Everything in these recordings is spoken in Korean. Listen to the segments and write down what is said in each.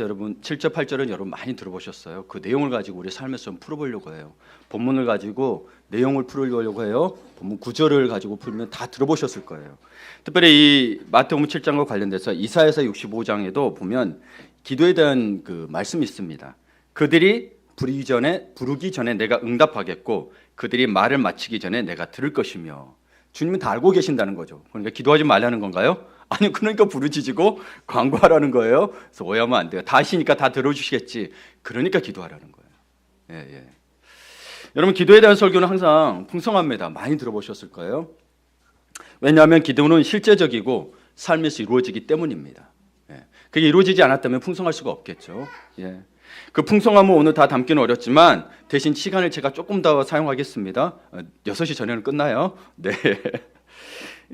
여러분 7절 8절은 여러분 많이 들어보셨어요. 그 내용을 가지고 우리 삶에서 좀 풀어보려고 해요. 본문을 가지고 내용을 풀으려고 해요. 본문 9절을 가지고 풀면 다 들어보셨을 거예요. 특별히 이 마태복음 7장과 관련돼서 이사야서 65장에도 보면 기도에 대한 그 말씀이 있습니다. 그들이 부르기 전에 내가 응답하겠고 그들이 말을 마치기 전에 내가 들을 것이며, 주님은 다 알고 계신다는 거죠. 그러니까 기도하지 말라는 건가요? 아니, 그러니까 부르짖고 광고하라는 거예요. 그래서 오해하면 안 돼요. 다 아시니까 다 들어주시겠지. 그러니까 기도하라는 거예요. 예. 여러분, 기도에 대한 설교는 항상 풍성합니다. 많이 들어보셨을 거예요. 왜냐하면 기도는 실제적이고 삶에서 이루어지기 때문입니다. 그게 이루어지지 않았다면 풍성할 수가 없겠죠. 그 풍성함은 오늘 다 담기는 어렵지만 대신 시간을 제가 조금 더 사용하겠습니다. 6시 전에는 끝나요. 네.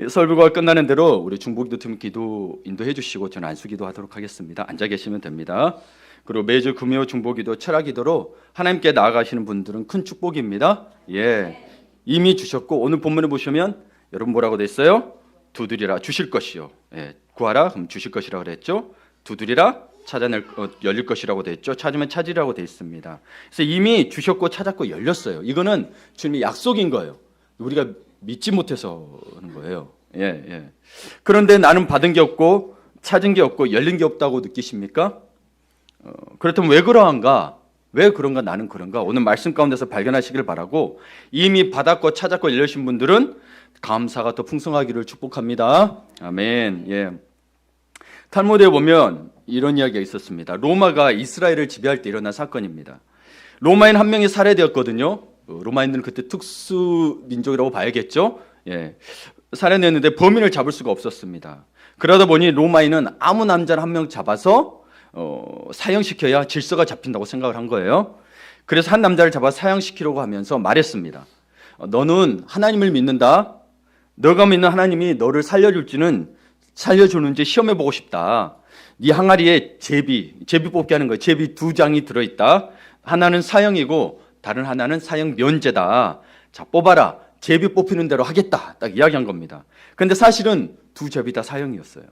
설교가 끝나는 대로 우리 중보기도 팀 기도 인도해 주시고 저는 안수기도 하도록 하겠습니다. 앉아 계시면 됩니다. 그리고 매주 금요 중보기도 철학기도로 하나님께 나아가시는 분들은 큰 축복입니다. 이미 주셨고 오늘 본문에 보시면 여러분 뭐라고 돼 있어요? 두드리라 주실 것이요. 구하라 그럼 주실 것이라고 그랬죠. 두드리라 열릴 것이라고 돼 있죠. 찾으면 찾으리라고 돼 있습니다. 그래서 이미 주셨고 찾았고 열렸어요. 이거는 주님의 약속인 거예요. 우리가 믿지 못해서 하는 거예요. 그런데 나는 받은 게 없고 찾은 게 없고 열린 게 없다고 느끼십니까? 그렇다면 왜 그러한가? 왜 그런가? 나는 그런가? 오늘 말씀 가운데서 발견하시길 바라고, 이미 받았고 찾았고 열리신 분들은 감사가 더 풍성하기를 축복합니다. 아멘. 탈무드에 보면 이런 이야기가 있었습니다. 로마가 이스라엘을 지배할 때 일어난 사건입니다. 로마인 한 명이 살해되었거든요. 로마인들은 그때 특수 민족이라고 봐야겠죠. 살해냈는데 범인을 잡을 수가 없었습니다. 그러다 보니 로마인은 아무 남자를 한 명 잡아서 사형시켜야 질서가 잡힌다고 생각을 한 거예요. 그래서 한 남자를 잡아 사형시키려고 하면서 말했습니다. 너는 하나님을 믿는다. 너가 믿는 하나님이 너를 살려주는지 시험해보고 싶다. 네 항아리에 제비 뽑기 하는 거예요. 제비 2장이 들어있다. 하나는 사형이고 다른 하나는 사형 면제다. 자, 뽑아라. 제비 뽑히는 대로 하겠다. 딱 이야기한 겁니다. 그런데 사실은 2 제비 다 사형이었어요.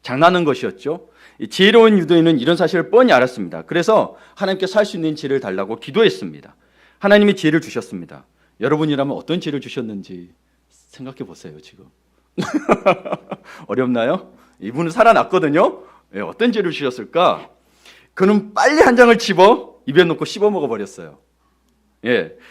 장난한 것이었죠. 지혜로운 유대인은 이런 사실을 뻔히 알았습니다. 그래서 하나님께 살 수 있는 지혜를 달라고 기도했습니다. 하나님이 지혜를 주셨습니다. 여러분이라면 어떤 지혜를 주셨는지 생각해 보세요. 지금 어렵나요? 이분은 살아났거든요. 어떤 지혜를 주셨을까? 그는 빨리 한 장을 집어 입에 넣고 씹어 먹어버렸어요.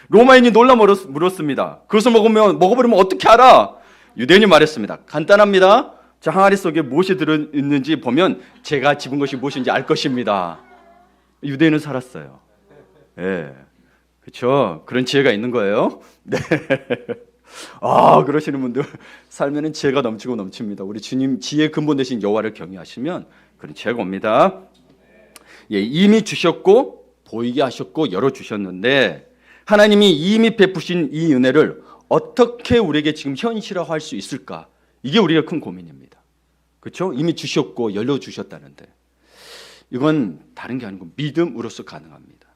로마인이 놀라 물었습니다. 그것을 먹어버리면 어떻게 알아? 유대인이 말했습니다. 간단합니다. 저 항아리 속에 무엇이 들어있는지 보면 제가 집은 것이 무엇인지 알 것입니다. 유대인은 살았어요. 그렇죠? 그런 지혜가 있는 거예요. 그러시는 분들 살면은 지혜가 넘치고 넘칩니다. 우리 주님 지혜의 근본 되신 여호와를 경외하시면 그런 지혜가 옵니다. 이미 주셨고 보이게 하셨고 열어주셨는데 하나님이 이미 베푸신 이 은혜를 어떻게 우리에게 지금 현실화할 수 있을까? 이게 우리가 큰 고민입니다. 그렇죠? 이미 주셨고 열려주셨다는데 이건 다른 게 아니고 믿음으로서 가능합니다.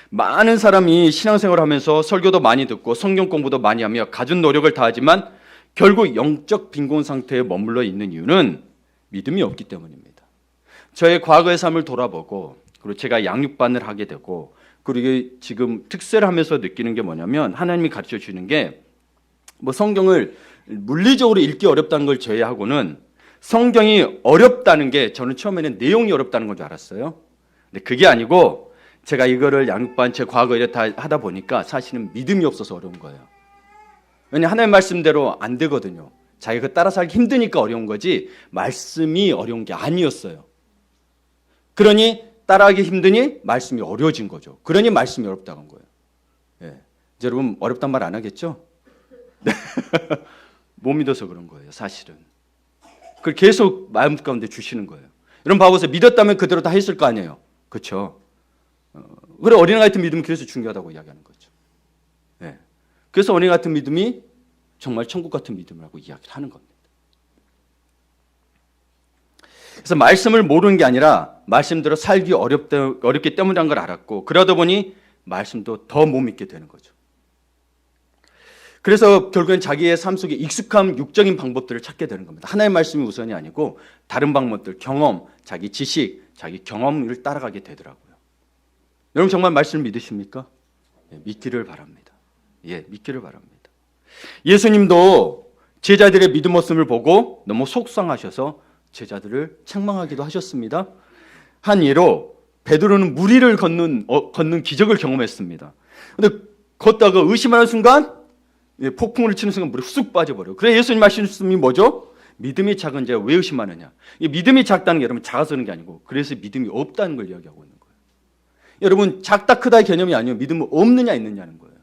많은 사람이 신앙생활을 하면서 설교도 많이 듣고 성경 공부도 많이 하며 갖은 노력을 다하지만 결국 영적 빈곤 상태에 머물러 있는 이유는 믿음이 없기 때문입니다. 저의 과거의 삶을 돌아보고 그리고 제가 양육반을 하게 되고 그리고 지금 특세를 하면서 느끼는 게 뭐냐면 하나님이 가르쳐 주는 게 성경을 물리적으로 읽기 어렵다는 걸 제외하고는 성경이 어렵다는 게 저는 처음에는 내용이 어렵다는 건 줄 알았어요. 근데 그게 아니고 제가 이거를 양육반 제 과거 일에 다 하다 보니까 사실은 믿음이 없어서 어려운 거예요. 왜냐하면 하나님 말씀대로 안 되거든요. 자기가 따라 살기 힘드니까 어려운 거지 말씀이 어려운 게 아니었어요. 그러니 따라하기 힘드니 말씀이 어려워진 거죠. 그러니 말씀이 어렵다고 한 거예요. 이제 여러분 어렵단 말 안 하겠죠? 못 믿어서 그런 거예요. 사실은. 그걸 계속 마음 가운데 주시는 거예요. 여러분 봐보세요. 믿었다면 그대로 다 했을 거 아니에요. 그렇죠? 그래 어린아이 같은 믿음이 그래서 중요하다고 이야기하는 거죠. 그래서 어린아이 같은 믿음이 정말 천국 같은 믿음이라고 이야기를 하는 겁니다. 그래서 말씀을 모르는 게 아니라 말씀대로 살기 어렵기 때문이라는 걸 알았고 그러다 보니 말씀도 더 못 믿게 되는 거죠. 그래서 결국엔 자기의 삶 속에 익숙한 육적인 방법들을 찾게 되는 겁니다. 하나의 말씀이 우선이 아니고 다른 방법들, 경험, 자기 지식, 자기 경험을 따라가게 되더라고요. 여러분 정말 말씀을 믿으십니까? 예, 믿기를 바랍니다. 예, 믿기를 바랍니다. 예수님도 제자들의 믿음 없음을 보고 너무 속상하셔서 제자들을 책망하기도 하셨습니다. 한 예로 베드로는 물 위를 걷는 기적을 경험했습니다. 근데 걷다가 의심하는 순간 폭풍을 치는 순간 물이 쑥 빠져버려요. 그래서 예수님 말씀이 뭐죠? 믿음이 작은 자가 왜 의심하느냐. 믿음이 작다는 게 여러분 작아서는 게 아니고 그래서 믿음이 없다는 걸 이야기하고 있는 거예요. 여러분 작다 크다의 개념이 아니에요. 믿음이 없느냐 있느냐는 거예요.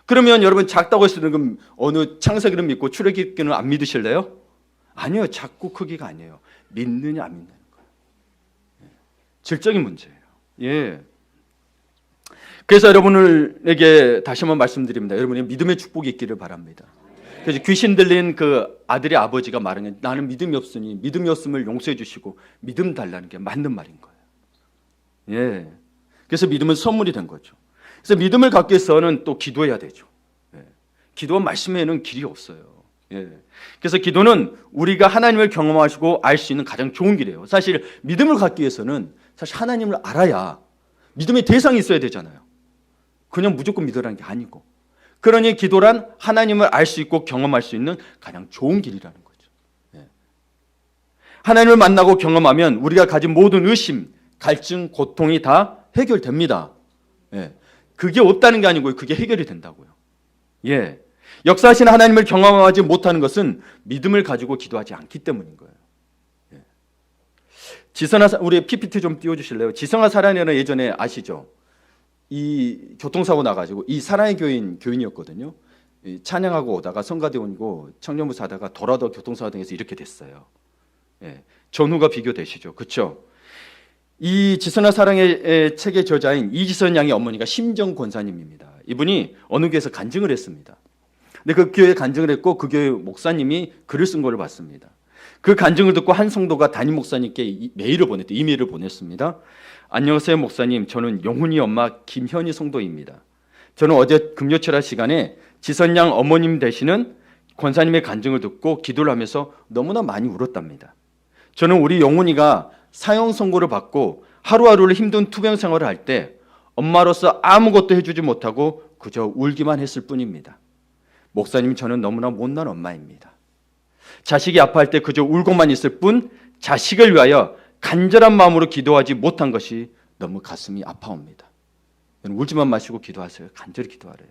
그러면 여러분 작다고 했을 때 그럼 어느 창세기를 믿고 출애굽기는 안 믿으실래요? 아니요. 작고 크기가 아니에요. 믿느냐 안 믿느냐는 거예요. 질적인 문제예요. 예. 그래서 여러분에게 다시 한번 말씀드립니다. 여러분의 믿음의 축복이 있기를 바랍니다. 그래서 귀신 들린 그 아들의 아버지가 말하는 게 나는 믿음이 없으니 믿음이 없음을 용서해 주시고 믿음 달라는 게 맞는 말인 거예요. 예. 그래서 믿음은 선물이 된 거죠. 그래서 믿음을 갖기 위해서는 또 기도해야 되죠. 예. 기도와 말씀에는 길이 없어요. 예. 그래서 기도는 우리가 하나님을 경험하시고 알 수 있는 가장 좋은 길이에요. 사실 믿음을 갖기 위해서는 사실 하나님을 알아야 믿음의 대상이 있어야 되잖아요. 그냥 무조건 믿으라는 게 아니고. 그러니 기도란 하나님을 알 수 있고 경험할 수 있는 가장 좋은 길이라는 거죠. 예. 하나님을 만나고 경험하면 우리가 가진 모든 의심, 갈증, 고통이 다 해결됩니다. 예. 그게 없다는 게 아니고요. 그게 해결이 된다고요. 예. 역사하시는 하나님을 경험하지 못하는 것은 믿음을 가지고 기도하지 않기 때문인 거예요. 예. 지성아, 우리 PPT 좀 띄워주실래요? 지성아 사랑이라는 예전에 아시죠? 이 교통사고 나가지고 이 사랑의 교인이었거든요. 찬양하고 오다가 성가대원이고 청년부 사다가 돌아도 교통사고 등에서 이렇게 됐어요. 예. 전후가 비교되시죠? 그렇죠? 이 지선아 사랑의 책의 저자인 이지선 양의 어머니가 심정 권사님입니다. 이분이 어느 교회에서 간증을 했습니다. 근데 그 교회에 간증을 했고 그 교회 목사님이 글을 쓴 거를 봤습니다. 그 간증을 듣고 한 성도가 담임 목사님께 이메일을 보냈습니다. 안녕하세요 목사님, 저는 영훈이 엄마 김현희 성도입니다. 저는 어제 금요철학 시간에 지선 양 어머님 되시는 권사님의 간증을 듣고 기도를 하면서 너무나 많이 울었답니다. 저는 우리 영훈이가 사형 선고를 받고 하루하루를 힘든 투병 생활을 할 때 엄마로서 아무것도 해주지 못하고 그저 울기만 했을 뿐입니다. 목사님, 저는 너무나 못난 엄마입니다. 자식이 아파할 때 그저 울고만 있을 뿐 자식을 위하여 간절한 마음으로 기도하지 못한 것이 너무 가슴이 아파옵니다. 울지만 마시고 기도하세요. 간절히 기도하래요.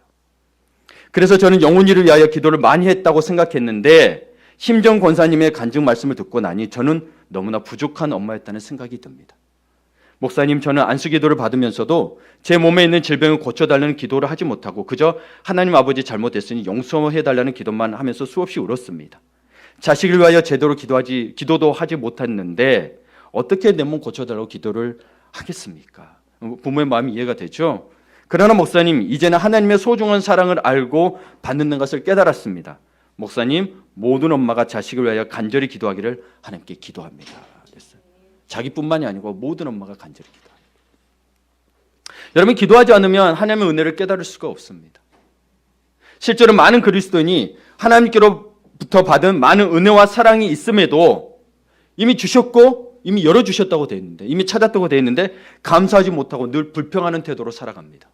그래서 저는 영훈이를 위하여 기도를 많이 했다고 생각했는데 심정 권사님의 간증 말씀을 듣고 나니 저는 너무나 부족한 엄마였다는 생각이 듭니다. 목사님, 저는 안수기도를 받으면서도 제 몸에 있는 질병을 고쳐달라는 기도를 하지 못하고 그저 하나님 아버지 잘못했으니 용서해달라는 기도만 하면서 수없이 울었습니다. 자식을 위하여 제대로 기도도 하지 못했는데 어떻게 내 몸 고쳐달라고 기도를 하겠습니까? 부모의 마음이 이해가 되죠? 그러나 목사님, 이제는 하나님의 소중한 사랑을 알고 받는 것을 깨달았습니다. 목사님, 모든 엄마가 자식을 위하여 간절히 기도하기를 하나님께 기도합니다. 그랬어요. 자기뿐만이 아니고 모든 엄마가 간절히 기도합니다. 여러분, 기도하지 않으면 하나님의 은혜를 깨달을 수가 없습니다. 실제로 많은 그리스도인이 하나님께로부터 받은 많은 은혜와 사랑이 있음에도 이미 주셨고 이미 열어주셨다고 되어 있는데, 이미 찾았다고 되어 있는데 감사하지 못하고 늘 불평하는 태도로 살아갑니다.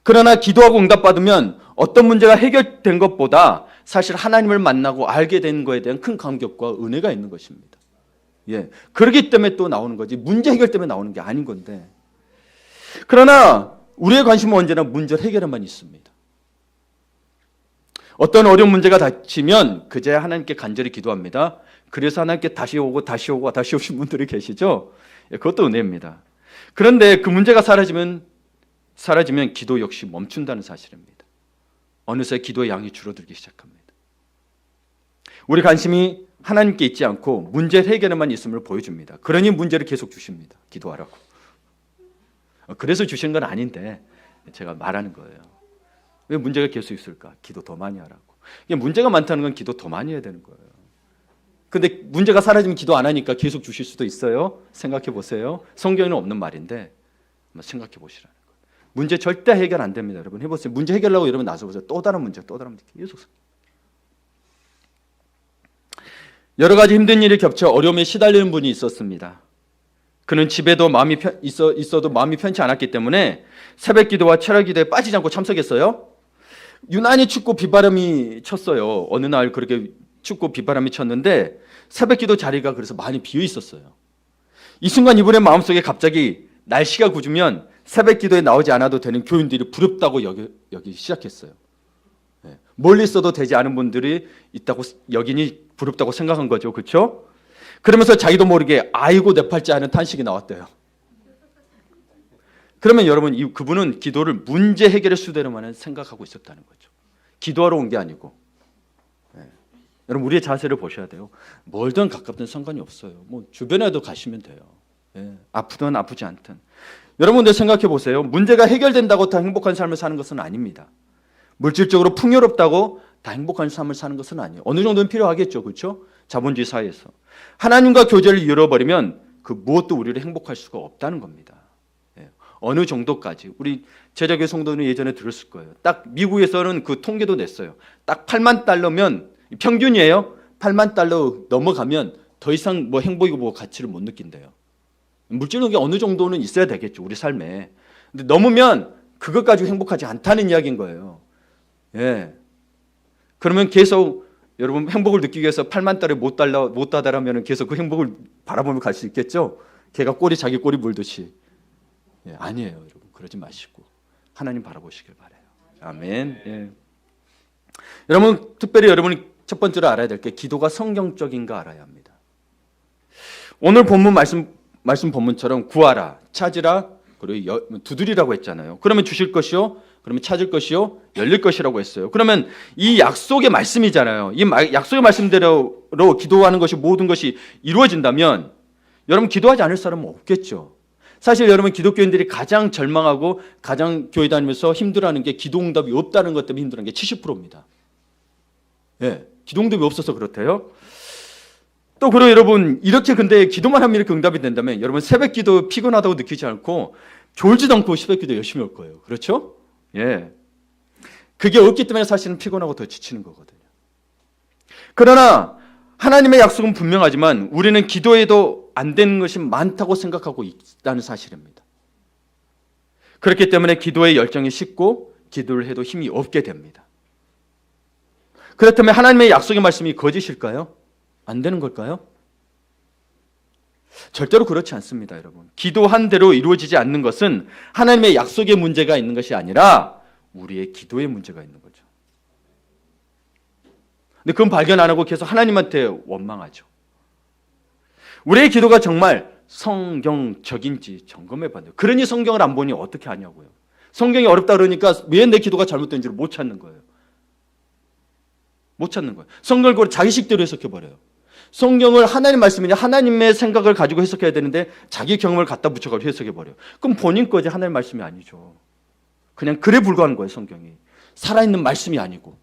그러나 기도하고 응답받으면 어떤 문제가 해결된 것보다 사실 하나님을 만나고 알게 된 것에 대한 큰 감격과 은혜가 있는 것입니다. 예, 그렇기 때문에 또 나오는 거지 문제 해결 때문에 나오는 게 아닌 건데, 그러나 우리의 관심은 언제나 문제 해결에만 있습니다. 어떤 어려운 문제가 닥치면 그제야 하나님께 간절히 기도합니다. 그래서 하나님께 다시 오고 다시 오신 분들이 계시죠. 예, 그것도 은혜입니다. 그런데 그 문제가 사라지면 기도 역시 멈춘다는 사실입니다. 어느새 기도의 양이 줄어들기 시작합니다. 우리 관심이 하나님께 있지 않고 문제 해결에만 있음을 보여줍니다. 그러니 문제를 계속 주십니다. 기도하라고. 그래서 주시는 건 아닌데 제가 말하는 거예요. 왜 문제가 계속 있을까? 기도 더 많이 하라고. 문제가 많다는 건 기도 더 많이 해야 되는 거예요. 근데 문제가 사라지면 기도 안 하니까 계속 주실 수도 있어요. 생각해 보세요. 성경에는 없는 말인데 한번 생각해 보시라는 거예요. 문제 절대 해결 안 됩니다. 여러분 해보세요. 문제 해결하려고 여러분 나서보세요. 또 다른 문제 계속. 여러 가지 힘든 일이 겹쳐 어려움에 시달리는 분이 있었습니다. 그는 집에도 있어도 마음이 편치 않았기 때문에 새벽 기도와 철학 기도에 빠지지 않고 참석했어요. 유난히 춥고 비바람이 쳤어요. 어느 날 그렇게 춥고 비바람이 쳤는데 새벽 기도 자리가 그래서 많이 비어 있었어요. 이 순간 이분의 마음속에 갑자기 날씨가 굳으면 새벽 기도에 나오지 않아도 되는 교인들이 부럽다고 여기 시작했어요. 멀리 있어도 되지 않은 분들이 있다고 여기니 부럽다고 생각한 거죠. 그렇죠? 그러면서 자기도 모르게 아이고 내 팔자 하는 탄식이 나왔대요. 그러면 여러분 그분은 기도를 문제 해결의 수단으로만 생각하고 있었다는 거죠. 기도하러 온 게 아니고. 여러분 우리의 자세를 보셔야 돼요. 멀든 가깝든 상관이 없어요. 뭐 주변에도 가시면 돼요. 아프든 아프지 않든. 여러분들 생각해 보세요. 문제가 해결된다고 다 행복한 삶을 사는 것은 아닙니다. 물질적으로 풍요롭다고 다 행복한 삶을 사는 것은 아니에요. 어느 정도는 필요하겠죠. 그렇죠? 자본주의 사회에서. 하나님과 교제를 잃어버리면 그 무엇도 우리를 행복할 수가 없다는 겁니다. 어느 정도까지. 우리 제자교회 성도는 예전에 들었을 거예요. 딱 미국에서는 그 통계도 냈어요. 딱 8만 달러면 평균이에요. 8만 달러 넘어가면 더 이상 뭐 행복이고 가치를 못 느낀대요. 물질력이 어느 정도는 있어야 되겠죠. 우리 삶에. 근데 넘으면 그것 가지고 행복하지 않다는 이야기인 거예요. 그러면 계속 여러분 행복을 느끼기 위해서 8만 달러 못 다달하면 계속 그 행복을 바라보며 갈 수 있겠죠. 걔가 자기 꼬리 물듯이. 아니에요, 여러분. 그러지 마시고 하나님 바라보시길 바라요. 아멘. 여러분 특별히 여러분이 첫 번째로 알아야 될 게 기도가 성경적인가 알아야 합니다. 오늘 본문 말씀 본문처럼 구하라, 찾으라, 그리고 두드리라고 했잖아요. 그러면 주실 것이요, 그러면 찾을 것이요, 열릴 것이라고 했어요. 그러면 이 약속의 말씀이잖아요. 이 약속의 말씀대로 기도하는 것이 모든 것이 이루어진다면 여러분 기도하지 않을 사람은 없겠죠. 사실 여러분 기독교인들이 가장 절망하고 가장 교회 다니면서 힘들어하는 게 기도응답이 없다는 것 때문에 힘들어하는 게 70%입니다. 기도응답이 없어서 그렇대요. 또 그리고 여러분 이렇게 근데 기도만 하면 이렇게 응답이 된다면 여러분 새벽 기도 피곤하다고 느끼지 않고 졸지도 않고 새벽 기도 열심히 할 거예요. 그렇죠? 그게 없기 때문에 사실은 피곤하고 더 지치는 거거든요. 그러나 하나님의 약속은 분명하지만 우리는 기도해도 안 되는 것이 많다고 생각하고 있다는 사실입니다. 그렇기 때문에 기도의 열정이 식고 기도를 해도 힘이 없게 됩니다. 그렇다면 하나님의 약속의 말씀이 거짓일까요? 안 되는 걸까요? 절대로 그렇지 않습니다, 여러분. 기도한 대로 이루어지지 않는 것은 하나님의 약속의 문제가 있는 것이 아니라 우리의 기도의 문제가 있는 거죠. 근데 그건 발견 안 하고 계속 하나님한테 원망하죠. 우리의 기도가 정말 성경적인지 점검해 봐야 돼요. 그러니 성경을 안 보니 어떻게 하냐고요. 성경이 어렵다 그러니까 왜 내 기도가 잘못된지를 못 찾는 거예요. 못 찾는 거예요. 성경을 그걸 자기식대로 해석해 버려요. 성경을 하나님 말씀이냐 하나님의 생각을 가지고 해석해야 되는데 자기 경험을 갖다 붙여가지고 해석해 버려요. 그럼 본인 거지 하나님 말씀이 아니죠. 그냥 글에 불과한 거예요. 성경이 살아있는 말씀이 아니고.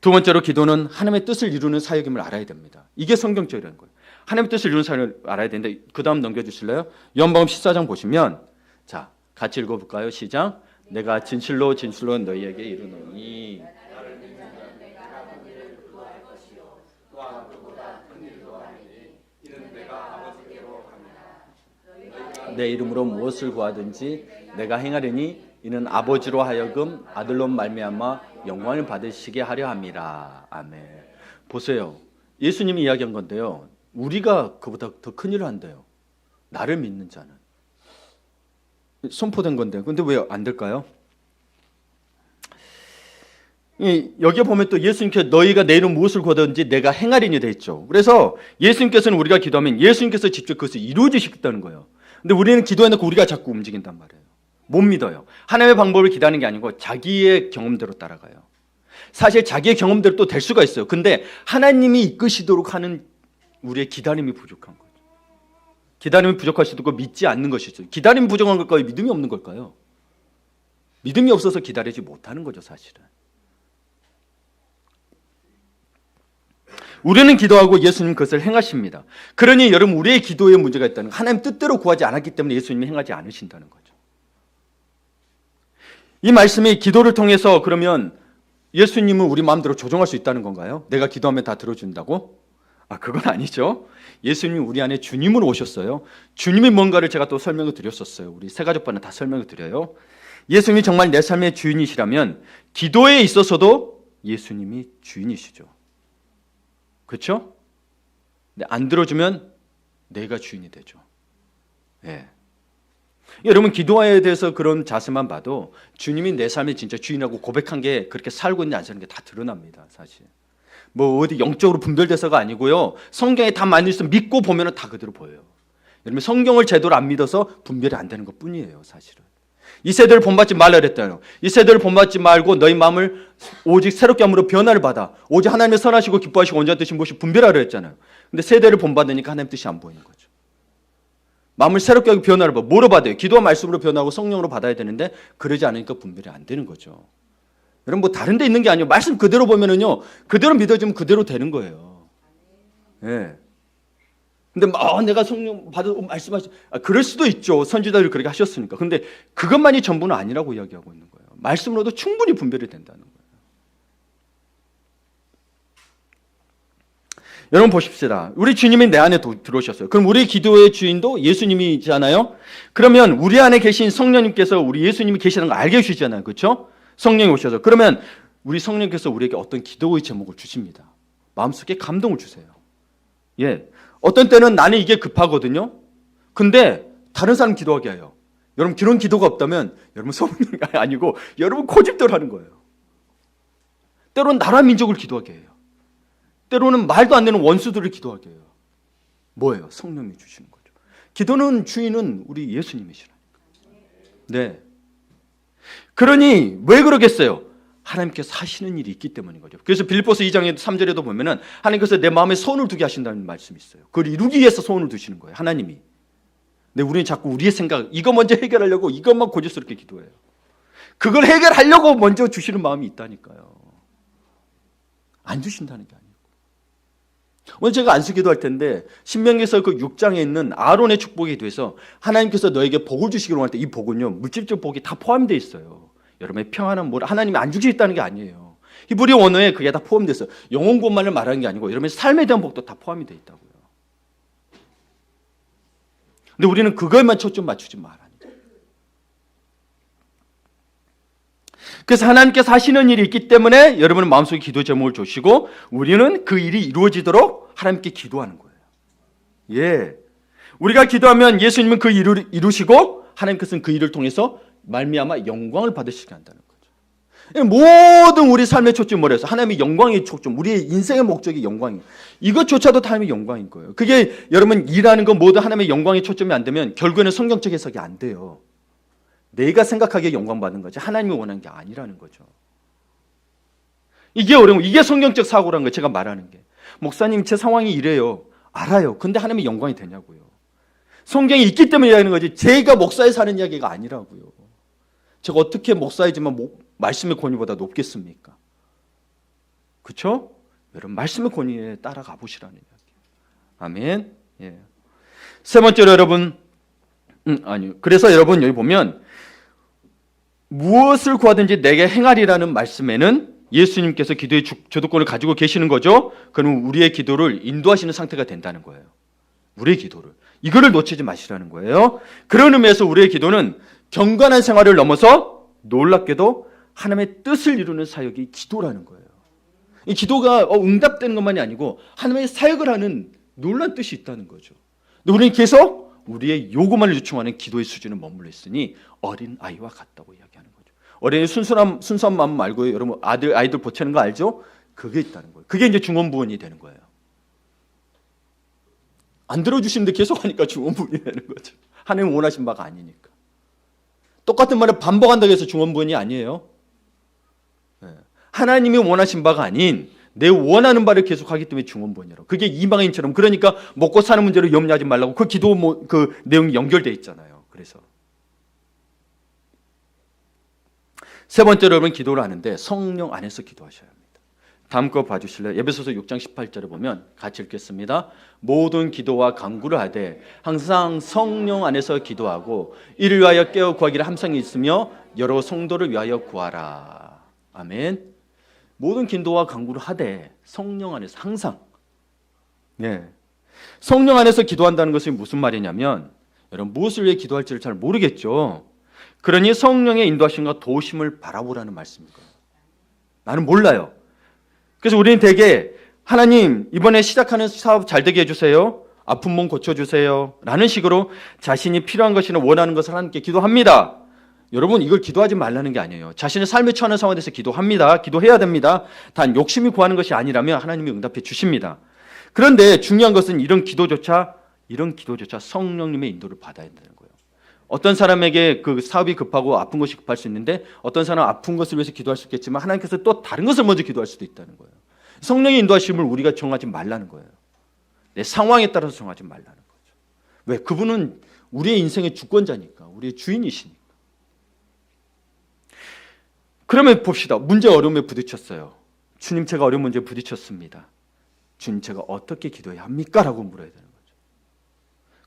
두 번째로 기도는 하나님의 뜻을 이루는 사역임을 알아야 됩니다. 이게 성경적이라는 거예요. 하나님의 뜻을 이루는 사역을 알아야 되는데 그 다음 넘겨주실래요? 요한복음 14장 보시면 자 같이 읽어볼까요? 시작. 내가 진실로 진실로 너희에게 이르노니 내 이름으로 무엇을 구하든지 내가 행하려니 이는 아버지로 하여금 아들로 말미암아 영광을 받으시게 하려 함이라. 아멘. 보세요. 예수님이 이야기한 건데요. 우리가 그보다 더 큰 일을 한대요. 나를 믿는 자는. 선포된 건데. 근데 왜 안 될까요? 여기에 보면 또 예수님께서 너희가 내 이름 무엇을 구하든지 내가 행하리니 돼 있죠. 그래서 예수님께서는 우리가 기도하면 예수님께서 직접 그것을 이루어 주시겠다는 거예요. 근데 우리는 기도해놓고 우리가 자꾸 움직인단 말이에요. 못 믿어요. 하나님의 방법을 기도하는 게 아니고 자기의 경험대로 따라가요. 사실 자기의 경험대로 또 될 수가 있어요. 근데 하나님이 이끄시도록 하는 우리의 기다림이 부족한 거죠. 기다림이 부족할 수도 있고 믿지 않는 것이죠. 기다림이 부족한 걸까요? 믿음이 없는 걸까요? 믿음이 없어서 기다리지 못하는 거죠, 사실은. 우리는 기도하고 예수님 그것을 행하십니다. 그러니 여러분 우리의 기도에 문제가 있다는 거. 하나님 뜻대로 구하지 않았기 때문에 예수님이 행하지 않으신다는 거죠. 이 말씀이 기도를 통해서 그러면 예수님은 우리 마음대로 조정할 수 있다는 건가요? 내가 기도하면 다 들어준다고? 그건 아니죠. 예수님이 우리 안에 주님으로 오셨어요. 주님이 뭔가를 제가 또 설명을 드렸었어요. 우리 새가족반은 다 설명을 드려요. 예수님이 정말 내 삶의 주인이시라면 기도에 있어서도 예수님이 주인이시죠. 그렇죠? 근데 안 들어주면 내가 주인이 되죠. 예. 여러분 기도에 대해서 그런 자세만 봐도 주님이 내 삶의 진짜 주인하고 고백한 게 그렇게 살고 있는지 안 사는 게 다 드러납니다. 사실 뭐 어디 영적으로 분별돼서가 아니고요. 성경에 다 많이 있으면 믿고 보면 다 그대로 보여요. 여러분 성경을 제대로 안 믿어서 분별이 안 되는 것뿐이에요. 사실은 이 세대를 본받지 말라 그랬다요. 이 세대를 본받지 말고 너희 마음을 오직 새롭게 함으로 변화를 받아 오직 하나님의 선하시고 기뻐하시고 온전한 뜻인 무엇이 분별하라 했잖아요. 근데 세대를 본받으니까 하나님 뜻이 안 보이는 거죠. 마음을 새롭게 하고 변화를 받아 뭐로 받아요? 기도와 말씀으로 변화하고 성령으로 받아야 되는데 그러지 않으니까 분별이 안 되는 거죠. 여러분 뭐 다른 데 있는 게 아니에요. 말씀 그대로 보면은요. 그대로 믿어지면 그대로 되는 거예요. 예. 근데 내가 성령 받아 말씀하시 그럴 수도 있죠. 선지자들이 그렇게 하셨으니까. 근데 그것만이 전부는 아니라고 이야기하고 있는 거예요. 말씀으로도 충분히 분별이 된다는 거예요. 여러분 보십시다. 우리 주님이 내 안에 들어오셨어요. 그럼 우리 기도의 주인도 예수님이잖아요. 그러면 우리 안에 계신 성령님께서 우리 예수님이 계시는 걸 알게 해주시잖아요. 그렇죠? 성령이 오셔서. 그러면 우리 성령께서 우리에게 어떤 기도의 제목을 주십니다. 마음속에 감동을 주세요. 예. 어떤 때는 나는 이게 급하거든요. 근데 다른 사람 기도하게 해요. 여러분 그런 기도가 없다면 여러분 성령이 아니고 여러분 고집대로 하는 거예요. 때로는 나라 민족을 기도하게 해요. 때로는 말도 안 되는 원수들을 기도하게 해요. 뭐예요? 성령이 주시는 거죠. 기도는 주인은 우리 예수님이시라니까. 네. 그러니 왜 그러겠어요? 하나님께서 하시는 일이 있기 때문인 거죠. 그래서 빌립보서 2장 3절에도 보면은 하나님께서 내 마음에 소원을 두게 하신다는 말씀이 있어요. 그걸 이루기 위해서 소원을 두시는 거예요. 하나님이. 근데 우리는 자꾸 우리의 생각, 이거 먼저 해결하려고 이것만 고집스럽게 기도해요. 그걸 해결하려고 먼저 주시는 마음이 있다니까요. 안 주신다는 게 아니에요. 오늘 제가 안수 기도할 텐데 신명기서 그 6장에 있는 아론의 축복에 대해서 하나님께서 너에게 복을 주시기로 할 때 이 복은요 물질적 복이 다 포함되어 있어요. 여러분의 평안은 뭘 하나님이 안 주시겠다는 게 아니에요. 히브리 원어에 그게 다 포함되어 있어요. 영혼 구원만을 말하는 게 아니고 여러분의 삶에 대한 복도 다 포함이 되어 있다고요. 근데 우리는 그것만 초점 맞추지 말아요. 그래서 하나님께서 하시는 일이 있기 때문에 여러분은 마음속에 기도 제목을 주시고 우리는 그 일이 이루어지도록 하나님께 기도하는 거예요. 예, 우리가 기도하면 예수님은 그 일을 이루시고 하나님께서는 그 일을 통해서 말미암아 영광을 받으시게 한다는 거죠. 모든 우리 삶의 초점이 뭐래서 하나님의 영광의 초점, 우리의 인생의 목적이 영광이에요. 이것조차도 하나님의 영광인 거예요. 그게 여러분 일하는 건 모두 하나님의 영광의 초점이 안 되면 결국에는 성경적 해석이 안 돼요. 내가 생각하기에 영광받는 거지 하나님이 원하는 게 아니라는 거죠. 이게 어려운 이게 성경적 사고라는 거예요. 제가 말하는 게. 목사님 제 상황이 이래요. 알아요. 근데 하나님의 영광이 되냐고요. 성경이 있기 때문에 이야기하는 거지 제가 목사에 사는 이야기가 아니라고요. 제가 어떻게 목사이지만 말씀의 권위보다 높겠습니까? 그렇죠? 여러분 말씀의 권위에 따라가 보시라는 이야기예요. 아멘. 예. 세 번째로 여러분 아니요. 그래서 여러분 여기 보면 무엇을 구하든지 내게 행하리라는 말씀에는 예수님께서 기도의 주도권을 가지고 계시는 거죠. 그러면 우리의 기도를 인도하시는 상태가 된다는 거예요. 우리의 기도를. 이거를 놓치지 마시라는 거예요. 그런 의미에서 우리의 기도는 경건한 생활을 넘어서 놀랍게도 하나님의 뜻을 이루는 사역이 기도라는 거예요. 이 기도가 응답되는 것만이 아니고 하나님의 사역을 하는 놀라운 뜻이 있다는 거죠. 근데 우리는 계속 우리의 요구만을 요청하는 기도의 수준에 머물러 있으니 어린 아이와 같다고 이야기하는 거죠. 어린이 순수한 마음 말고요. 여러분 아이들 보채는 거 알죠? 그게 있다는 거예요. 그게 이제 중언부언이 되는 거예요. 안 들어주시는데 계속 하니까 중언부언이 되는 거죠. 하나님 원하신 바가 아니니까. 똑같은 말을 반복한다고 해서 중언부언이 아니에요. 하나님이 원하신 바가 아닌 내 원하는 바를 계속하기 때문에 중언부언이라고. 그게 이방인처럼 그러니까 먹고 사는 문제로 염려하지 말라고 그 기도 그 내용이 연결되어 있잖아요. 그래서 세 번째로 여러분 기도를 하는데 성령 안에서 기도하셔야 합니다. 다음 거 봐주실래요? 에베소서 6장 18절에 보면 같이 읽겠습니다. 모든 기도와 간구를 하되 항상 성령 안에서 기도하고 이를 위하여 깨어 구하기를 함성이 있으며 여러 성도를 위하여 구하라. 아멘. 모든 기도와 간구를 하되 성령 안에서 항상 성령 안에서 기도한다는 것이 무슨 말이냐면 여러분 무엇을 위해 기도할지를 잘 모르겠죠. 그러니 성령의 인도하심과 도우심을 바라보라는 말씀입니다. 나는 몰라요. 그래서 우리는 대개 하나님 이번에 시작하는 사업 잘 되게 해주세요. 아픈 몸 고쳐주세요. 라는 식으로 자신이 필요한 것이나 원하는 것을 하나님께 기도합니다. 여러분 이걸 기도하지 말라는 게 아니에요. 자신의 삶에 처하는 상황에 대해서 기도합니다. 기도해야 됩니다. 단 욕심이 구하는 것이 아니라면 하나님이 응답해 주십니다. 그런데 중요한 것은 이런 기도조차 성령님의 인도를 받아야 된다는 거예요. 어떤 사람에게 그 사업이 급하고 아픈 것이 급할 수 있는데 어떤 사람은 아픈 것을 위해서 기도할 수 있겠지만 하나님께서 또 다른 것을 먼저 기도할 수도 있다는 거예요. 성령의 인도하심을 우리가 정하지 말라는 거예요. 내 상황에 따라서 정하지 말라는 거죠. 왜? 그분은 우리의 인생의 주권자니까, 우리의 주인이시니까. 그러면 봅시다. 문제 어려움에 부딪혔어요. 주님 제가 어려운 문제에 부딪혔습니다. 주님 제가 어떻게 기도해야 합니까? 라고 물어야 되는 거죠.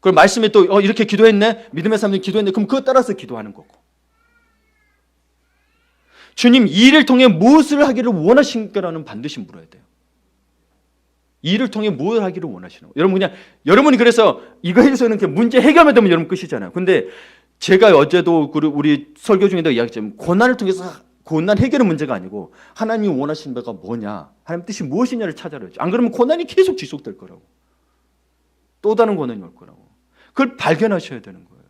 그럼 말씀에 또 이렇게 기도했네? 믿음의 사람들이 기도했네? 그럼 그것 따라서 기도하는 거고. 주님 이 일을 통해 무엇을 하기를 원하십니까라는 반드시 물어야 돼요. 이 일을 통해 무엇을 하기를 원하시는 거예요. 여러분이 그래서 이거 해주세요는 문제 해결만 되면 여러분 끝이잖아요. 근데 제가 어제도 우리 설교 중에도 이야기했지만 고난을 통해서 고난 해결의 문제가 아니고 하나님이 원하시는 바가 뭐냐, 하나님 뜻이 무엇이냐를 찾아라. 안 그러면 고난이 계속 지속될 거라고. 또 다른 고난이 올 거라고. 그걸 발견하셔야 되는 거예요.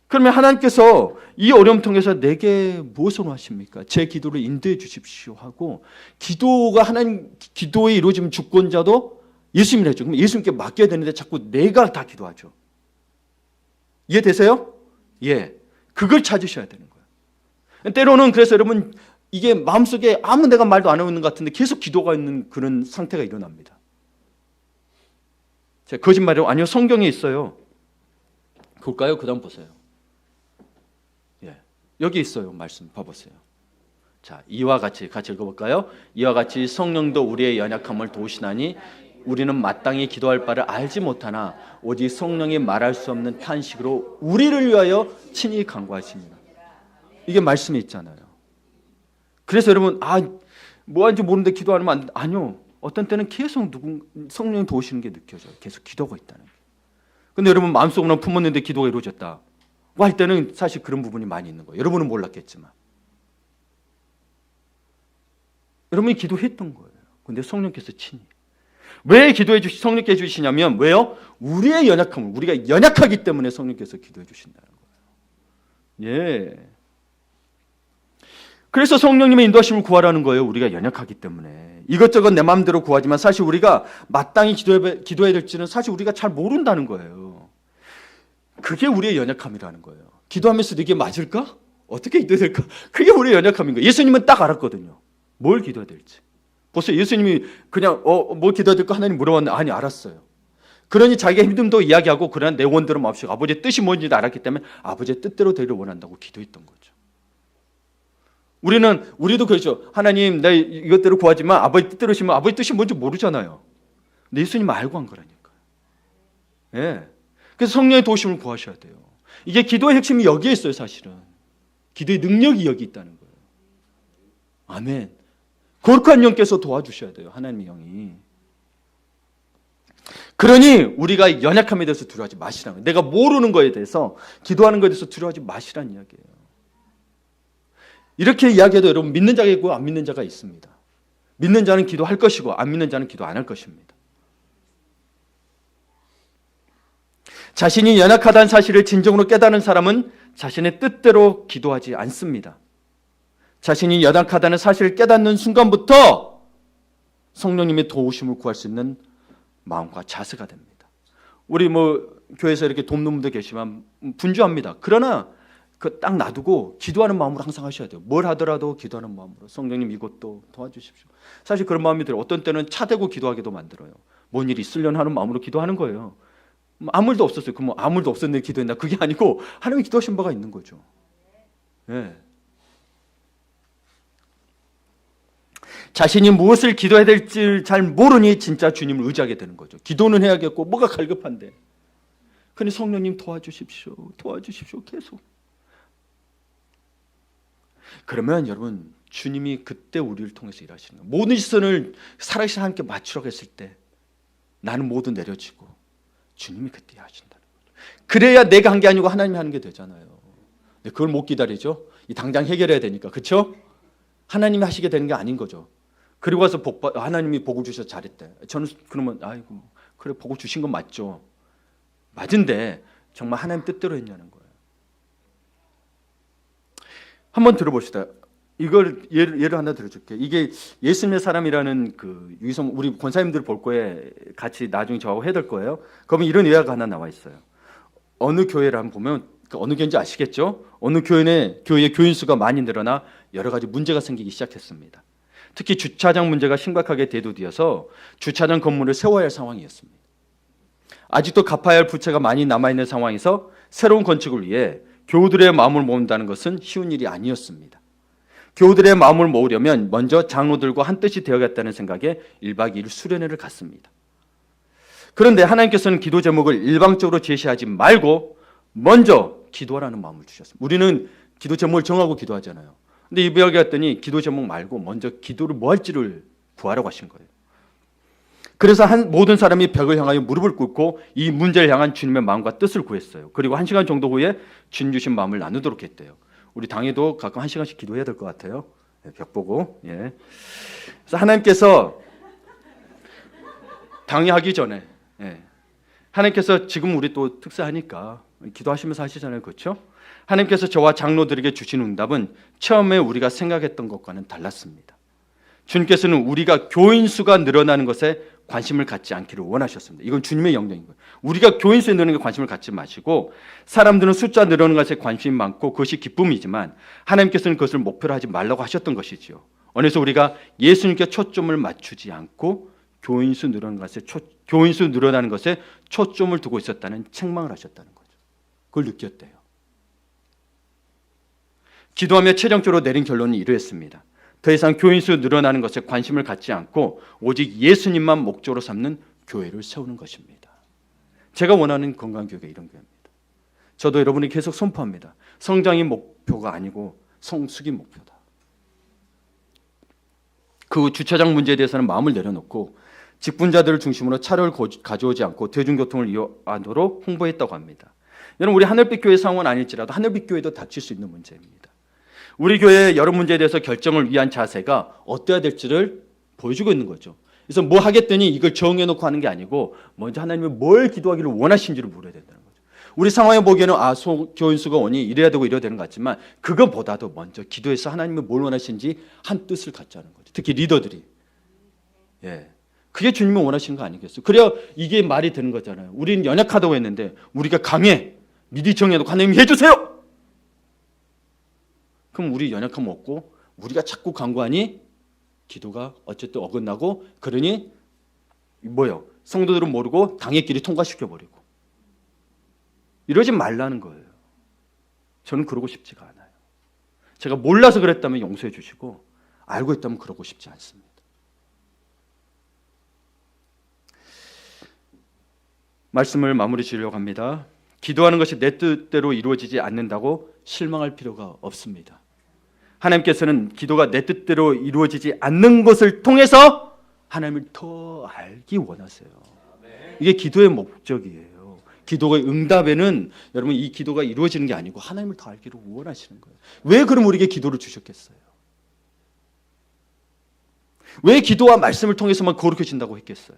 그러면 하나님께서 이 어려움 통해서 내게 무엇을 하십니까? 제 기도를 인도해 주십시오 하고 기도가 하나님 기도에 이루어지면 주권자도 예수님이라죠. 그럼 예수님께 맡겨야 되는데 자꾸 내가 다 기도하죠. 이해되세요? 예. 그걸 찾으셔야 되는 거예요. 때로는 그래서 여러분 이게 마음속에 아무 내가 말도 안 하고 있는 것 같은데 계속 기도가 있는 그런 상태가 일어납니다. 제가 거짓말이라고 아니요. 성경에 있어요. 볼까요? 그 다음 보세요. 여기 있어요. 말씀 봐보세요. 자, 이와 같이 읽어볼까요? 이와 같이 성령도 우리의 연약함을 도우시나니 우리는 마땅히 기도할 바를 알지 못하나 오직 성령이 말할 수 없는 탄식으로 우리를 위하여 친히 간구하십니다. 이게 말씀이 있잖아요. 그래서 여러분 뭐 하는지 모르는데 기도하면 아니요. 어떤 때는 계속 성령이 도우시는 게 느껴져요. 계속 기도가 있다는 게. 근데 여러분 마음속으로는 품었는데 기도가 이루어졌다 할 때는 사실 그런 부분이 많이 있는 거예요. 여러분은 몰랐겠지만 여러분이 기도했던 거예요. 근데 성령께서 친히 왜 성령께 해주시냐면 왜요? 우리의 연약함을 우리가 연약하기 때문에 성령께서 기도해 주신다는 거예요. 예. 그래서 성령님의 인도하심을 구하라는 거예요. 우리가 연약하기 때문에 이것저것 내 마음대로 구하지만 사실 우리가 마땅히 기도해야 될지는 사실 우리가 잘 모른다는 거예요. 그게 우리의 연약함이라는 거예요. 기도하면서도 이게 맞을까? 어떻게 기도해야 될까? 그게 우리의 연약함인 거예요. 예수님은 딱 알았거든요. 뭘 기도해야 될지. 벌써 예수님이 그냥 뭘 기도해야 될까 하나님 물어봤는데 아니 알았어요. 그러니 자기가 힘듦도 이야기하고 그러나 내 원대로 마옵시고 아버지의 뜻이 뭔지도 알았기 때문에 아버지의 뜻대로 되기를 원한다고 기도했던 거죠. 우리도 그렇죠. 하나님 나 이것대로 구하지만 아버지 뜻대로 하시면 아버지 뜻이 뭔지 모르잖아요. 근데 예수님 알고 한 거라니까요. 예. 그래서 성령의 도우심을 구하셔야 돼요. 이게 기도의 핵심이 여기에 있어요. 사실은 기도의 능력이 여기 있다는 거예요. 아멘. 거룩한 영께서 도와주셔야 돼요. 하나님의 영이. 그러니 우리가 연약함에 대해서 두려워하지 마시라는 거예요. 내가 모르는 거에 대해서 기도하는 것에 대해서 두려워하지 마시라는 이야기예요. 이렇게 이야기해도 여러분 믿는 자가 있고 안 믿는 자가 있습니다. 믿는 자는 기도할 것이고 안 믿는 자는 기도 안 할 것입니다. 자신이 연약하다는 사실을 진정으로 깨닫는 사람은 자신의 뜻대로 기도하지 않습니다. 자신이 연약하다는 사실을 깨닫는 순간부터 성령님의 도우심을 구할 수 있는 마음과 자세가 됩니다. 우리 교회에서 이렇게 돕는 분들 계시면 분주합니다. 그러나 그 딱 놔두고 기도하는 마음으로 항상 하셔야 돼요. 뭘 하더라도 기도하는 마음으로 성령님 이것도 도와주십시오. 사실 그런 마음이 들어요. 어떤 때는 차대고 기도하기도 만들어요. 뭔 일이 있으려나 하는 마음으로 기도하는 거예요. 아무 일도 없었어요. 그럼 아무 일도 없었는데 기도했나? 그게 아니고 하나님이 기도하신 바가 있는 거죠. 예. 자신이 무엇을 기도해야 될지 잘 모르니 진짜 주님을 의지하게 되는 거죠. 기도는 해야겠고 뭐가 갈급한데. 그런데 성령님 도와주십시오. 계속. 그러면 여러분 주님이 그때 우리를 통해서 일하시는 거예요. 모든 시선을 살아계신 하나님께 맞추라고 했을 때 나는 모두 내려지고 주님이 그때 하신다는 거죠. 그래야 내가 한 게 아니고 하나님이 하는 게 되잖아요. 근데 그걸 못 기다리죠. 당장 해결해야 되니까. 그렇죠? 하나님이 하시게 되는 게 아닌 거죠. 그리고 와서 하나님이 복을 주셔서 잘했대. 저는 그러면 아이고 그래 복을 주신 건 맞죠. 맞은데 정말 하나님 뜻대로 했냐는 거예요. 한번 들어봅시다. 이걸 예를 하나 들어줄게. 이게 예수님의 사람이라는 그 유기성 우리 권사님들 볼 거에 같이 나중에 저하고 해야 될 거예요. 그러면 이런 예화가 하나 나와 있어요. 어느 교회를 한번 보면 어느 교회인지 아시겠죠? 어느 교회의 교인 수가 많이 늘어나 여러 가지 문제가 생기기 시작했습니다. 특히 주차장 문제가 심각하게 대두되어서 주차장 건물을 세워야 할 상황이었습니다. 아직도 갚아야 할 부채가 많이 남아있는 상황에서 새로운 건축을 위해 교우들의 마음을 모은다는 것은 쉬운 일이 아니었습니다. 교우들의 마음을 모으려면 먼저 장로들과 한 뜻이 되어야겠다는 생각에 1박 2일 수련회를 갔습니다. 그런데 하나님께서는 기도 제목을 일방적으로 제시하지 말고 먼저 기도하라는 마음을 주셨습니다. 우리는 기도 제목을 정하고 기도하잖아요. 근데 이야기 했더니 기도 제목 말고 먼저 기도를 뭐 할지를 구하라고 하신 거예요. 그래서 모든 사람이 벽을 향하여 무릎을 꿇고 이 문제를 향한 주님의 마음과 뜻을 구했어요. 그리고 1시간 정도 후에 주님 주신 마음을 나누도록 했대요. 우리 당에도 가끔 1시간씩 기도해야 될 것 같아요. 벽 보고. 예. 그래서 하나님께서 당회하기 전에 하나님께서 지금 우리 또 특사하니까 기도하시면서 하시잖아요. 그렇죠? 하나님께서 저와 장로들에게 주신 응답은 처음에 우리가 생각했던 것과는 달랐습니다. 주님께서는 우리가 교인 수가 늘어나는 것에 관심을 갖지 않기를 원하셨습니다. 이건 주님의 영역인 거예요. 우리가 교인 수에 늘어나는 것에 관심을 갖지 마시고 사람들은 숫자 늘어나는 것에 관심이 많고 그것이 기쁨이지만 하나님께서는 그것을 목표로 하지 말라고 하셨던 것이지요. 어느새 우리가 예수님께 초점을 맞추지 않고 교인 수 늘어나는 것에 초점을 두고 있었다는 책망을 하셨다는 거죠. 그걸 느꼈대요. 기도하며 최종적으로 내린 결론은 이러했습니다. 더 이상 교인 수 늘어나는 것에 관심을 갖지 않고 오직 예수님만 목적으로 삼는 교회를 세우는 것입니다. 제가 원하는 건강교회가 이런 교회입니다. 저도 여러분이 계속 선포합니다. 성장이 목표가 아니고 성숙이 목표다. 그 주차장 문제에 대해서는 마음을 내려놓고 직분자들을 중심으로 차를 가져오지 않고 대중교통을 이용하도록 홍보했다고 합니다. 여러분 우리 하늘빛 교회 상황은 아닐지라도 하늘빛 교회도 닥칠 수 있는 문제입니다. 우리 교회의 여러 문제에 대해서 결정을 위한 자세가 어때야 될지를 보여주고 있는 거죠. 그래서 뭐 하겠더니 이걸 정해놓고 하는 게 아니고 먼저 하나님이 뭘 기도하기를 원하시는지를 물어야 된다는 거죠. 우리 상황에 보기에는 교인 수가 오니 이래야 되고 이래야 되는 것 같지만 그것보다도 먼저 기도해서 하나님이 뭘 원하시는지 한 뜻을 갖자는 거죠. 특히 리더들이. 그게 주님이 원하시는 거 아니겠어요? 그래야 이게 말이 되는 거잖아요. 우리는 연약하다고 했는데 우리가 강해. 미리 정해놓고 하나님이 해주세요. 그럼 우리 연약함 없고 우리가 자꾸 간구하니 기도가 어쨌든 어긋나고 그러니 뭐예요? 성도들은 모르고 당의 길이 통과시켜버리고 이러지 말라는 거예요. 저는 그러고 싶지가 않아요. 제가 몰라서 그랬다면 용서해 주시고 알고 있다면 그러고 싶지 않습니다. 말씀을 마무리 지으려고 합니다. 기도하는 것이 내 뜻대로 이루어지지 않는다고 실망할 필요가 없습니다. 하나님께서는 기도가 내 뜻대로 이루어지지 않는 것을 통해서 하나님을 더 알기 원하세요. 이게 기도의 목적이에요. 기도의 응답에는 여러분 이 기도가 이루어지는 게 아니고 하나님을 더 알기를 원하시는 거예요. 왜 그럼 우리에게 기도를 주셨겠어요? 왜 기도와 말씀을 통해서만 거룩해진다고 했겠어요?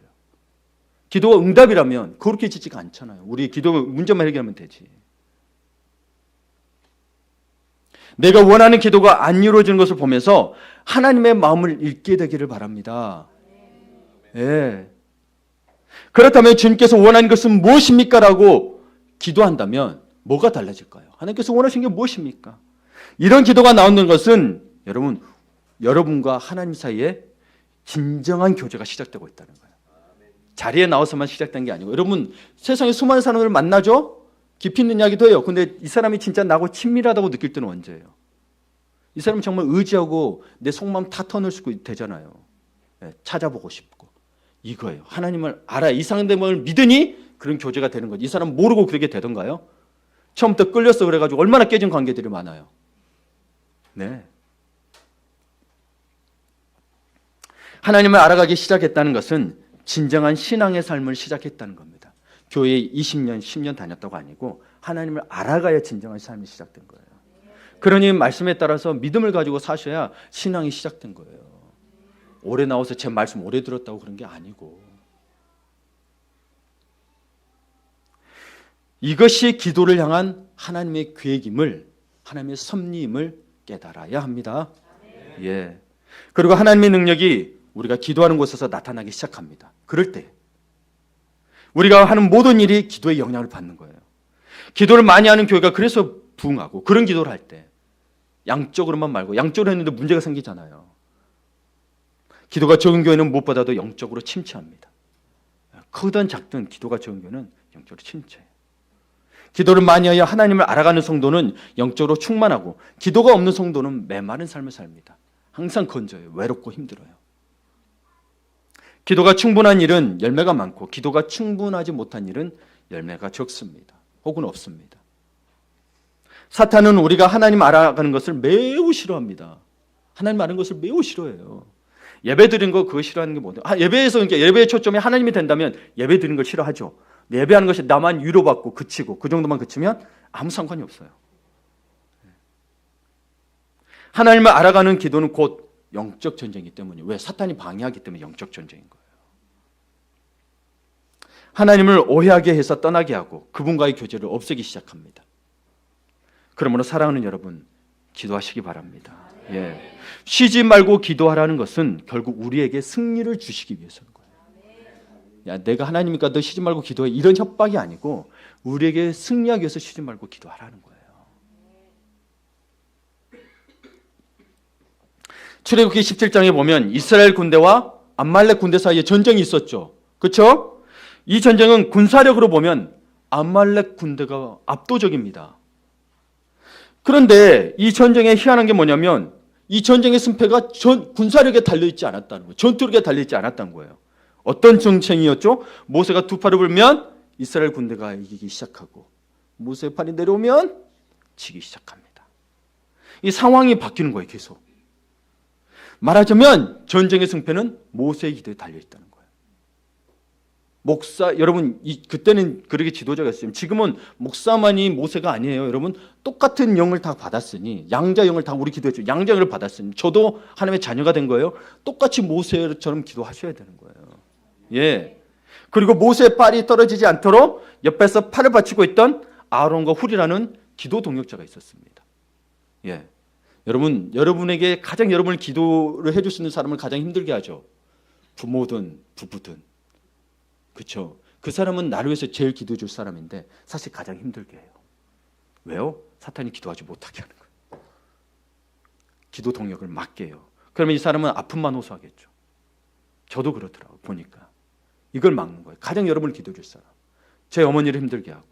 기도가 응답이라면 거룩해지지가 않잖아요. 우리 기도 문제만 해결하면 되지. 내가 원하는 기도가 안 이루어지는 것을 보면서 하나님의 마음을 읽게 되기를 바랍니다. 그렇다면 주님께서 원하는 것은 무엇입니까? 라고 기도한다면 뭐가 달라질까요? 하나님께서 원하시는 게 무엇입니까? 이런 기도가 나오는 것은 여러분과 하나님 사이에 진정한 교제가 시작되고 있다는 거예요. 자리에 나와서만 시작된 게 아니고 여러분 세상에 수많은 사람을 만나죠? 깊이 있는 이야기도 해요. 근데 이 사람이 진짜 나하고 친밀하다고 느낄 때는 언제예요? 이 사람은 정말 의지하고 내 속마음 다 터놓을 되잖아요. 찾아보고 싶고 이거예요. 하나님을 알아. 이 상대방을 믿으니 그런 교제가 되는 거지. 이 사람 모르고 그렇게 되던가요? 처음부터 끌렸어 그래가지고 얼마나 깨진 관계들이 많아요. 하나님을 알아가기 시작했다는 것은 진정한 신앙의 삶을 시작했다는 겁니다. 교회에 20년, 10년 다녔다고 아니고 하나님을 알아가야 진정한 삶이 시작된 거예요. 그러니 말씀에 따라서 믿음을 가지고 사셔야 신앙이 시작된 거예요. 오래 나와서 제 말씀 오래 들었다고 그런 게 아니고, 이것이 기도를 향한 하나님의 계획임을, 하나님의 섭리임을 깨달아야 합니다. 예. 그리고 하나님의 능력이 우리가 기도하는 곳에서 나타나기 시작합니다. 그럴 때 우리가 하는 모든 일이 기도의 영향을 받는 거예요. 기도를 많이 하는 교회가 그래서 부흥하고, 그런 기도를 할 때 양적으로만 말고, 양적으로 했는데 문제가 생기잖아요. 기도가 적은 교회는 무엇보다도 영적으로 침체합니다. 크든 작든 기도가 적은 교회는 영적으로 침체해요. 기도를 많이 하여 하나님을 알아가는 성도는 영적으로 충만하고, 기도가 없는 성도는 메마른 삶을 삽니다. 항상 건져요. 외롭고 힘들어요. 기도가 충분한 일은 열매가 많고, 기도가 충분하지 못한 일은 열매가 적습니다. 혹은 없습니다. 사탄은 우리가 하나님 알아가는 것을 매우 싫어합니다. 하나님 아는 것을 매우 싫어해요. 예배 드린 거 그거 싫어하는 게 뭐냐? 예배에서, 그러니까 예배의 초점이 하나님이 된다면 예배 드리는 걸 싫어하죠. 예배하는 것이 나만 위로받고 그치고 그 정도만 그치면 아무 상관이 없어요. 하나님을 알아가는 기도는 곧 영적 전쟁이기 때문에, 왜? 사탄이 방해하기 때문에 영적 전쟁인 거예요. 하나님을 오해하게 해서 떠나게 하고 그분과의 교제를 없애기 시작합니다. 그러므로 사랑하는 여러분, 기도하시기 바랍니다. 예. 쉬지 말고 기도하라는 것은 결국 우리에게 승리를 주시기 위해서인 거예요. 야, 내가 하나님이니까 너 쉬지 말고 기도해, 이런 협박이 아니고 우리에게 승리하기 위해서 쉬지 말고 기도하라는 거예요. 출애굽기 17장에 보면 이스라엘 군대와 암말렉 군대 사이에 전쟁이 있었죠. 그렇죠? 이 전쟁은 군사력으로 보면 암말렉 군대가 압도적입니다. 그런데 이 전쟁에 희한한 게 뭐냐면, 이 전쟁의 승패가 군사력에 달려있지 않았다는 거예요. 전투력에 달려있지 않았다는 거예요. 어떤 정쟁이었죠? 모세가 두 팔을 불면 이스라엘 군대가 이기기 시작하고, 모세의 팔이 내려오면 지기 시작합니다. 이 상황이 바뀌는 거예요. 계속. 말하자면 전쟁의 승패는 모세의 기도에 달려있다는 거예요. 목사, 여러분, 그때는 그렇게 지도자가 있어요. 지금은 목사만이 모세가 아니에요. 여러분, 똑같은 영을 다 받았으니, 양자 영을 다 우리 기도했죠. 양자 영을 받았으니 저도 하나님의 자녀가 된 거예요. 똑같이 모세처럼 기도하셔야 되는 거예요. 예. 그리고 모세의 팔이 떨어지지 않도록 옆에서 팔을 받치고 있던 아론과 훌이라는 기도 동역자가 있었습니다. 예. 여러분, 여러분에게 가장 여러분을 기도를 해줄 수 있는 사람을 가장 힘들게 하죠. 부모든 부부든. 그렇죠? 그 사람은 나를 위해서 제일 기도해 줄 사람인데 사실 가장 힘들게 해요. 왜요? 사탄이 기도하지 못하게 하는 거예요. 기도 동역을 막게 해요. 그러면 이 사람은 아픔만 호소하겠죠. 저도 그렇더라고요. 보니까. 이걸 막는 거예요. 가장 여러분을 기도해 줄 사람. 제 어머니를 힘들게 하고,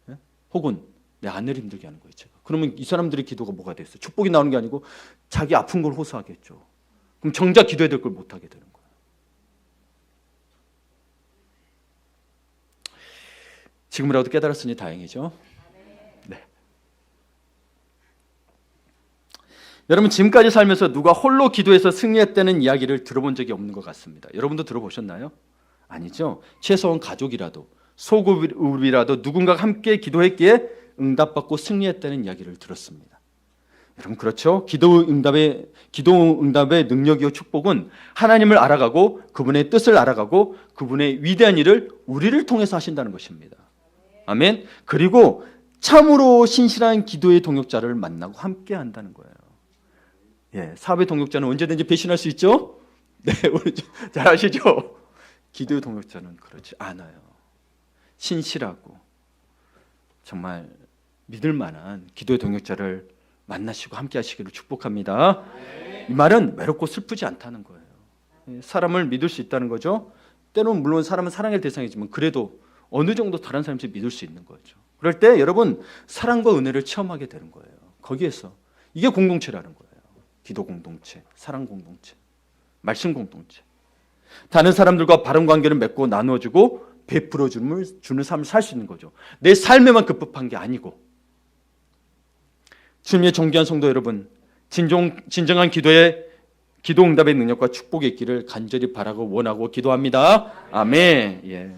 예? 혹은 내 아내를 힘들게 하는 거예요. 제가. 그러면 이 사람들의 기도가 뭐가 됐어요? 축복이 나오는 게 아니고 자기 아픈 걸 호소하겠죠. 그럼 정작 기도해야 될 걸 못하게 되는 거예요. 지금이라도 깨달았으니 다행이죠. 네. 여러분, 지금까지 살면서 누가 홀로 기도해서 승리했다는 이야기를 들어본 적이 없는 것 같습니다. 여러분도 들어보셨나요? 아니죠. 최소한 가족이라도, 소그룹이라도 누군가가 함께 기도했기에 응답받고 승리했다는 이야기를 들었습니다. 여러분, 그렇죠? 기도 응답의 능력이요 축복은 하나님을 알아가고 그분의 뜻을 알아가고 그분의 위대한 일을 우리를 통해서 하신다는 것입니다. 아멘. 그리고 참으로 신실한 기도의 동역자를 만나고 함께 한다는 거예요. 예, 사업의 동역자는 언제든지 배신할 수 있죠? 네, 우리 잘 아시죠? 기도의 동역자는 그렇지 않아요. 신실하고 정말 믿을 만한 기도의 동역자를 만나시고 함께 하시기를 축복합니다. 이 말은 외롭고 슬프지 않다는 거예요. 사람을 믿을 수 있다는 거죠. 때로는 물론 사람은 사랑의 대상이지만 그래도 어느 정도 다른 사람을 믿을 수 있는 거죠. 그럴 때 여러분, 사랑과 은혜를 체험하게 되는 거예요. 거기에서 이게 공동체라는 거예요. 기도 공동체, 사랑 공동체, 말씀 공동체. 다른 사람들과 바른 관계를 맺고 나누어주고 베풀어 주는 삶을 살 수 있는 거죠. 내 삶에만 급급한 게 아니고. 주님의 존귀한 성도 여러분, 진정한 기도 응답의 능력과 축복이 있기를 간절히 바라고 원하고 기도합니다. 아멘. 예.